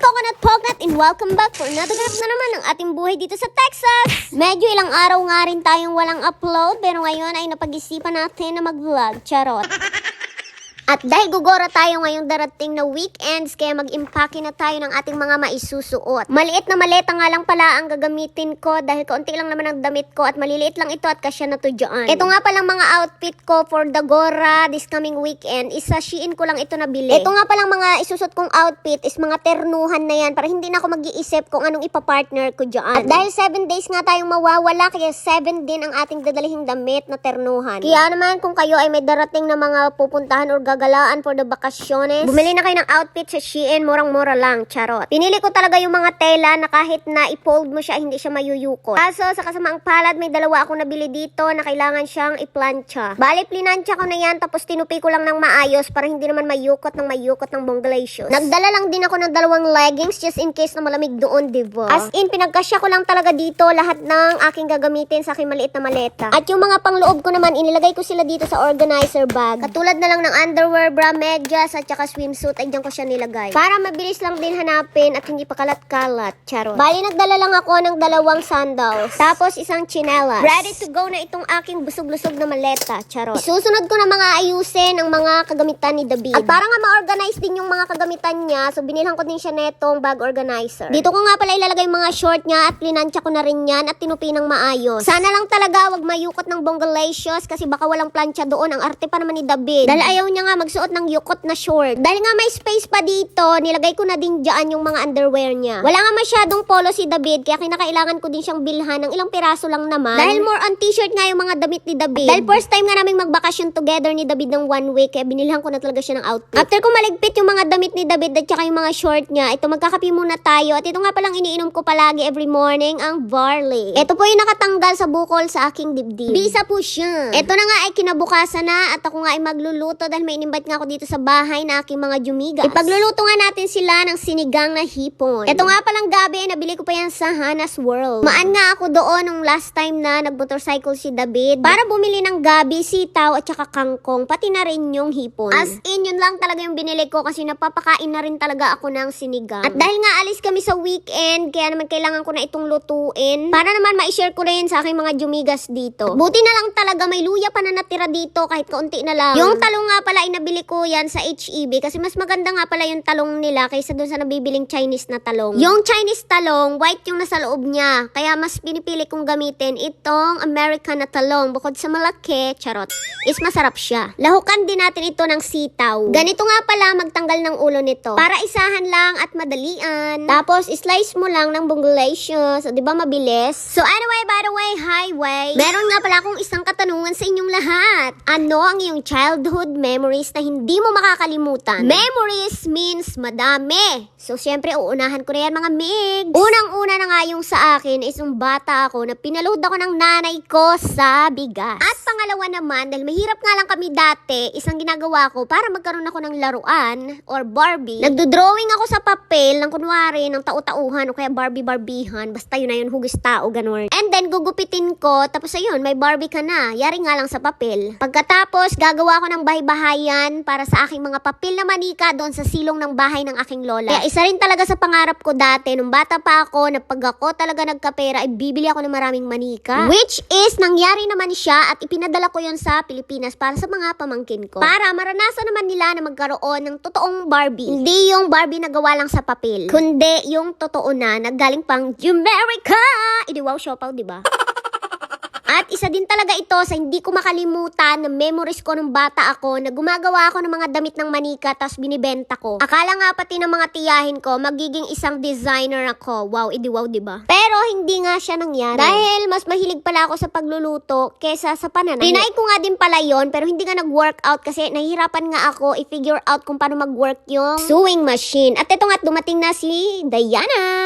Coconut Pognut and welcome back for another ganap na naman ng ating buhay dito sa Texas. Medyo ilang araw nga rin tayong walang upload pero ngayon ay napag-isipan natin na mag-vlog. Charot. At dahil gugora tayo ngayong darating na weekends, kaya mag-impake na tayo ng ating mga maisusuot. Maliit na maleta nga lang pala ang gagamitin ko dahil kaunti lang naman ang damit ko at maliliit lang ito at kasya na to dyan. Ito nga palang mga outfit ko for the Gora this coming weekend. Isa Shein ko lang ito nabili. Ito nga palang mga isusot kong outfit is mga ternuhan na yan para hindi na ako mag-iisip kung anong ipapartner ko dyan. At dahil 7 days nga tayong mawawala, kaya 7 din ang ating dadalihing damit na ternuhan. Kaya naman kung kayo ay may darating na mga pupuntahan or gagalaan for the bakasyones, bumili na kayo ng outfit sa Shein, murang-mura lang, charot. Pinili ko talaga yung mga tela na kahit na i-fold mo siya, hindi siya mayuyukot. Kaso sa kasamaang palad, may dalawa akong nabili dito na kailangan siyang i-plancha. Bali, plinansya ko na yan, tapos tinupi ko lang ng maayos para hindi naman mayukot ng bonggalicious. Nagdala lang din ako ng 2 leggings just in case na malamig doon, diba? As in, pinagkasya ko lang talaga dito lahat ng aking gagamitin sa aking maliit na maleta. At yung mga pangloob ko naman, inilagay ko sila dito sa organizer bag. Katulad na lang ng underwear, bra, medyas, at saka swimsuit, ay dyan ko siya nilagay. Para mabilis lang din hanapin at hindi pa kalat-kalat. Charot. Bali, nagdala lang ako ng 2 sandals. Tapos, isang chinelas. Ready to go na itong aking busog-lusog na maleta. Charot. Isusunod ko na mga ayusin ang mga kagamitan ni David. At para nga ma-organize din yung mga kagamitan niya, so binilhan ko din siya netong bag organizer. Dito ko nga pala ilalagay yung mga short niya at plinansya ko na rin yan at tinupi ng maayos. Sana lang talaga wag mayukot ng bonggalicious kasi baka walang plancha doon. Ang arte pa naman ni David. Dahil ayaw niya nga magsuot ng yukot na short. Dahil nga may space pa dito, nilagay ko na din dyan yung mga underwear niya. Wala nga masyadong polo si David, kaya kinakailangan ko din siyang bilhan ng ilang piraso lang naman. Dahil more on t-shirt nga yung mga damit ni David. Dahil first time nga naming magbakasyon together ni David ng 1 week, kaya binilhan ko na talaga siya ng outfit. After ko maligpit yung mga damit ni David at saka yung mga short niya, ito magkakape muna tayo. At ito nga palang iniinom ko palagi every morning, ang barley. Ito po yung nakatanggal sa bukol sa aking dibdib. Bisa po siya. Ito na nga ay kinabukasan na at ako nga ay magluluto dahil may inimbite nga ako dito sa bahay na aking mga jumigas. Ipagluluto nga natin sila ng sinigang na hipon. Ito nga palang gabi, nabili ko pa yan sa Hannah's World. Maan nga ako doon nung last time na nagmotorcycle si David para bumili ng gabi, sitaw at saka kangkong, pati na rin yung hipon. As in, yun lang talaga yung binili ko kasi napapakain na rin talaga ako ng sinigang. At dahil nga alis kami sa weekend, kaya naman kailangan ko na itong lutuin para naman ma-share ko rin sa aking mga jumigas dito. Buti na lang talaga may luya pa na natira dito kahit kaunti na lang. Yung talong nga pala inabili ko yan sa HEB kasi mas maganda nga pala yung talong nila kaysa dun sa nabibiling Chinese na talong. Yung Chinese talong, white yung nasa loob niya. Kaya mas pinipili kong gamitin itong American na talong. Bukod sa malaki, charot, is masarap siya. Lahukan din natin ito ng sitaw. Ganito nga pala magtanggal ng ulo nito. Para isahan lang at madalian. Tapos, slice mo lang ng bonggalicious. So, di ba mabilis? So, anyway, by the way, highway. Meron nga pala akong isang katanungan sa inyong lahat. Ano ang iyong childhood memories na hindi mo makakalimutan? Memories means madami. So, syempre, uunahan ko na yan, mga mig. Unang-una na nga yung sa akin is yung bata ako na pinaload ako ng nanay ko sa bigas. At pangalawa naman, dahil mahirap nga lang kami dati, isang ginagawa ko para magkaroon ako ng laruan or Barbie. Nagdo-drawing ako sa papel ng kunwari ng tau-tauhan o kaya Barbie-Barbihan. Basta yun na yun, hugis tao, ganun. And then, gugupitin ko, tapos ayun, may Barbie ka na. Yari nga lang sa papel. Pagkatapos, gagawa ko ng bahay-bahayan para sa aking mga papel na manika doon sa silong ng bahay ng aking lola. Kaya isa rin talaga sa pangarap ko dati, nung bata pa ako, na pag ako talaga nagkapera, ay bibili ako ng maraming manika. Which is, nangyari naman siya at ipinadala ko yun sa Pilipinas para sa mga pamangkin ko. Para maranasan naman nila na magkaroon ng totoong Barbie. Hindi yung Barbie na gawa lang sa papel, kundi yung totoo na naggaling pang America! Idi wow, siopaw, diba? At isa din talaga ito sa hindi ko makalimutan na memories ko nung bata ako na gumagawa ako ng mga damit ng manika tapos binibenta ko. Akala nga pati ng mga tiyahin ko magiging isang designer ako. Wow, idi wow, diba? Pero hindi nga siya nangyari. Dahil mas mahilig pala ako sa pagluluto kesa sa pananamit. Trinay ko nga din pala yon pero hindi nga nag-workout kasi nahihirapan nga ako i-figure out kung paano mag-work yung sewing machine. At ito nga, dumating na si Diana.